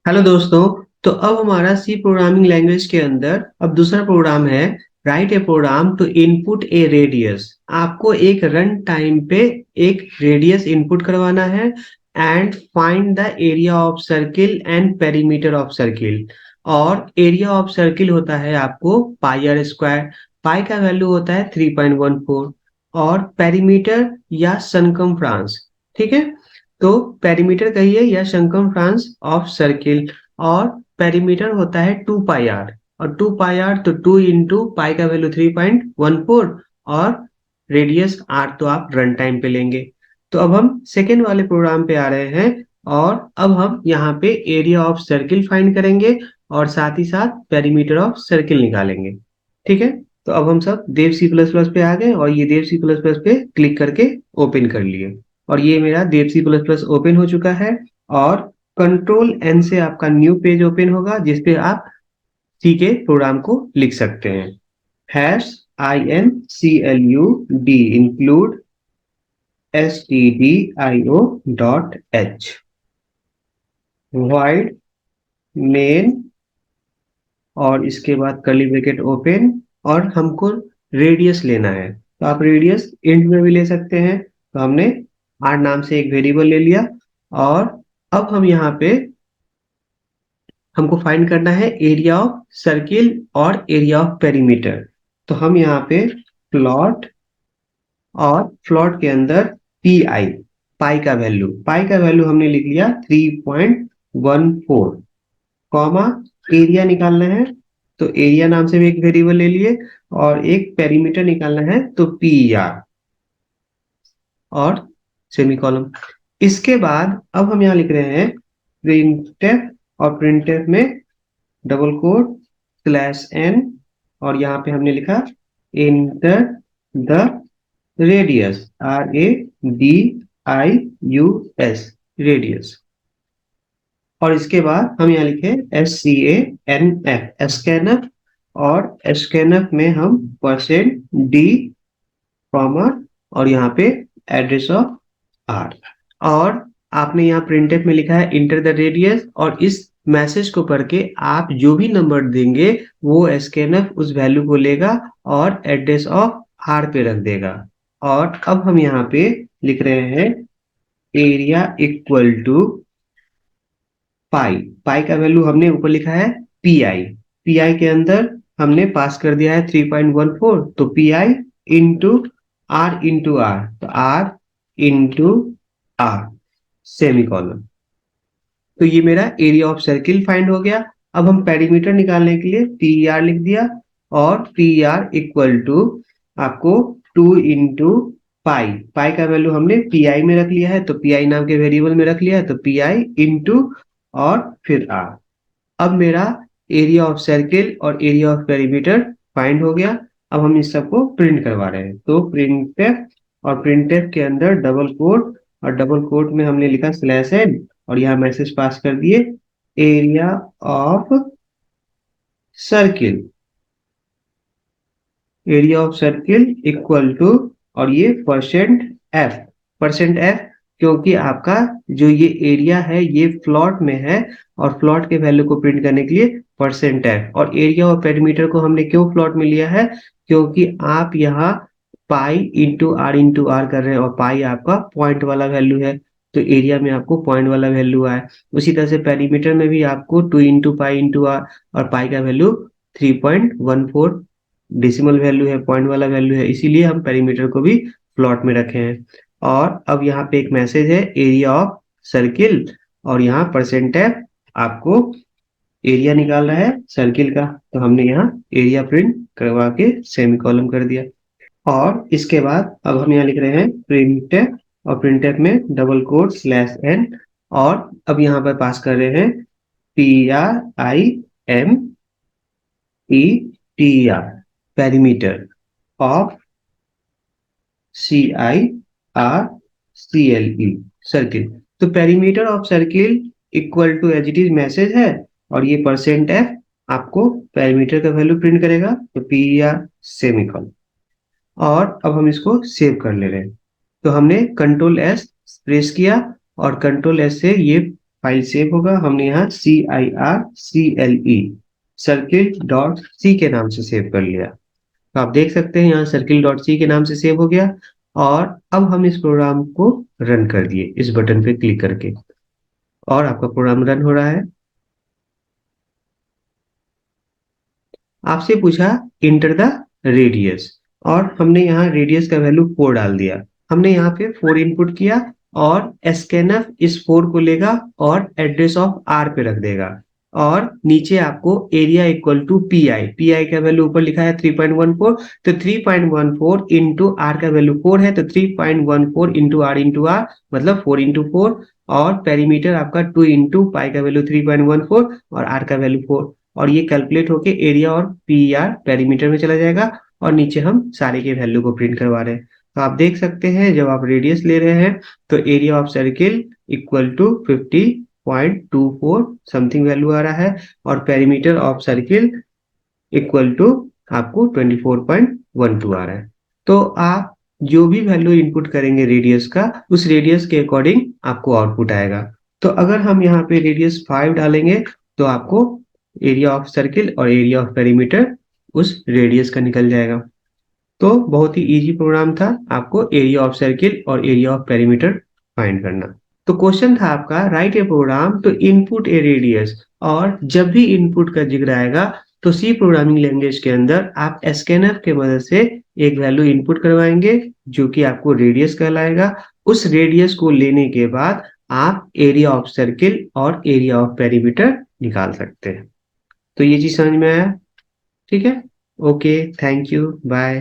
Hello दोस्तों। तो अब हमारा सी प्रोग्रामिंग लैंग्वेज के अंदर अब दूसरा प्रोग्राम है write a program to input a radius. आपको एक रन टाइम पे एक रेडियस इनपुट करवाना है and find the area of circle and perimeter of circle. और एरिया ऑफ सर्किल होता है आपको पाई आर स्क्वायर। पाई का वैल्यू होता है 3.14 और पेरीमीटर या सरकमफ्रेंस। ठीक है। तो पेरीमीटर कहिए या शंकरफ्रांस ऑफ सर्किल। और पेरीमीटर होता है 2 पाई आर। और 2 पाई आर तो 2 इंटू पाई का वैल्यू 3.14 और रेडियस आर तो आप रन टाइम पे लेंगे। तो अब हम सेकेंड वाले प्रोग्राम पे आ रहे हैं और अब हम यहाँ पे एरिया ऑफ सर्किल फाइंड करेंगे और साथ ही साथ पेरीमीटर ऑफ सर्किल निकालेंगे। ठीक है। तो अब हम सब देव सी प्लस प्लस पे आ गए और ये देव सी प्लस प्लस पे क्लिक करके ओपन कर लिए। और ये मेरा देव सी प्लस प्लस ओपन हो चुका है। और कंट्रोल एन से आपका न्यू पेज ओपन होगा जिसपे आप सी के प्रोग्राम को लिख सकते हैं। Hash include include stdio.h void main और इसके बाद कर्ली ब्रैकेट ओपन। और हमको रेडियस लेना है तो आप रेडियस इंट में भी ले सकते हैं। तो हमने आर नाम से एक वेरिएबल ले लिया। और अब हम यहाँ पे हमको फाइंड करना है एरिया ऑफ सर्किल और एरिया ऑफ पेरीमीटर। तो हम यहाँ पे प्लॉट और प्लॉट के अंदर पी आई पाई का वैल्यू हमने लिख लिया 3.14 कॉमा एरिया निकालना है। तो एरिया नाम से भी एक वेरिएबल ले लिए और एक पेरीमीटर निकालना है तो पी आर और सेमीकोलन। इसके बाद अब हम यहाँ लिख रहे हैं प्रिंटफ। और प्रिंटफ में डबल कोट स्लैश एन और यहाँ पे हमने लिखा enter the radius RADIUS radius. और इसके बाद हम यहाँ लिखे SCANF स्कैनफ। और स्कैनफ में हम %D कॉमा और यहाँ पे एड्रेस ऑफ आर। और आपने यहाँ प्रिंटफ में लिखा है इंटर द रेडियस और इस मैसेज को पढ़ के आप जो भी नंबर देंगे वो स्कैनफ उस वैल्यू को लेगा और एड्रेस ऑफ आर पे रख देगा। और अब हम यहाँ पे लिख रहे हैं एरिया इक्वल टू पाई। पाई का वैल्यू हमने ऊपर लिखा है पी आई के अंदर हमने पास कर दिया है 3.14 तो पी आई इंटू आर तो आर इंटू आर सेमीकोलन। तो ये मेरा एरिया ऑफ सर्किल फाइंड हो गया। अब हम पेरीमीटर निकालने के लिए पी आर लिख दिया और पी आर इक्वल टू आपको 2 इंटू पाई। पाई का वैल्यू हमने पी आई में रख लिया है तो पी आई नाम के वेरिएबल में रख लिया है तो पी आई इंटू और फिर आर। अब मेरा एरिया ऑफ सर्किल और एरिया ऑफ पेरीमीटर फाइंड हो गया। अब हम इस सबको प्रिंट करवा रहे हैं तो प्रिंटफ। और प्रिंटफ के अंदर डबल कोट और डबल कोट में हमने लिखा स्लैश एन और यहाँ मैसेज पास कर दिए area of circle. Area of circle equal to और ये %F क्योंकि आपका जो ये एरिया है ये फ्लॉट में है और फ्लॉट के वैल्यू को प्रिंट करने के लिए %F। और एरिया और पेरीमीटर को हमने क्यों फ्लॉट में लिया है क्योंकि आप यहाँ पाई इंटू आर कर रहे हैं और पाई आपका पॉइंट वाला वैल्यू है तो एरिया में आपको पॉइंट वाला वैल्यू आए। उसी तरह से पेरीमीटर में भी आपको 2 इंटू पाई इंटू आर और पाई का वैल्यू 3.14 डेसिमल वैल्यू है पॉइंट वाला वैल्यू है इसीलिए हम पेरीमीटर को भी प्लॉट में रखे हैं। और अब यहाँ पे एक मैसेज है एरिया ऑफ सर्किल और यहाँ %F आपको एरिया निकालना है सर्किल का तो हमने यहाँ एरिया प्रिंट करवा के सेमीकोलन कर दिया। और इसके बाद अब हम यहाँ लिख रहे हैं प्रिंटफ और प्रिंटफ में डबल कोट स्लैश एन और अब यहाँ पर पास कर रहे हैं PRIMETR perimeter of CIRCLE circle. तो perimeter of circle equal to as it is message है और ये %F आपको पेरीमीटर का वैल्यू प्रिंट करेगा तो PER सेमीकोलन। और अब हम इसको सेव कर ले रहे हैं। तो हमने कंट्रोल S प्रेस किया और कंट्रोल S से ये फाइल सेव होगा, हमने यहाँ सर्किल डॉट सी के नाम से सेव कर लिया। तो आप देख सकते हैं यहाँ सर्किल डॉट सी के नाम से सेव हो गया। और अब हम इस प्रोग्राम को रन कर दिए इस बटन पे क्लिक करके, और आपका प्रोग्राम रन हो रहा है। आपसे पूछा इंटर द रेडियस, और हमने यहाँ रेडियस का वैल्यू 4 डाल दिया। हमने यहाँ पे 4 इनपुट किया, और स्कैनफ इस 4 को लेगा और एड्रेस ऑफ आर पे रख देगा। और नीचे आपको area equal to pi का वैल्यू ऊपर लिखा है 3.14, तो 3.14 इंटू आर का वैल्यू 4 है, तो 3.14 इंटू आर मतलब 4 इंटू 4। और पेरीमीटर आपका 2 इंटू पाई का वैल्यू 3.14 और आर का वैल्यू 4, और ये कैलकुलेट होके एरिया और पी आर पेरीमीटर में चला जाएगा। और नीचे हम सारे के वैल्यू को प्रिंट करवा रहे हैं। तो आप देख सकते हैं जब आप रेडियस ले रहे हैं तो area of circle equal to 50.24 something value आ रहा है, और perimeter of circle equal to आपको 24.12 आ रहा है। तो आप जो भी वैल्यू इनपुट करेंगे रेडियस का, उस रेडियस के अकॉर्डिंग आपको आउटपुट आएगा। तो अगर हम यहाँ पे रेडियस 5 डालेंगे तो आपको एरिया ऑफ सर्किल और एरिया ऑफ पेरीमीटर उस रेडियस का निकल जाएगा। तो बहुत ही इजी प्रोग्राम था आपको एरिया ऑफ सर्किल और एरिया ऑफ पेरीमीटर फाइंड करना। तो क्वेश्चन था आपका write a program to input a radius, और जब भी इनपुट का जिक्र आएगा तो सी प्रोग्रामिंग लैंग्वेज के अंदर आप स्कैनर के मदद से एक वैल्यू इनपुट करवाएंगे जो कि आपको रेडियस कहलाएगा। उस रेडियस को लेने के बाद आप एरिया ऑफ सर्किल और एरिया ऑफ पेरीमीटर निकाल सकते हैं। तो ये चीज समझ में आया? ठीक है, ओके, थैंक यू, बाय।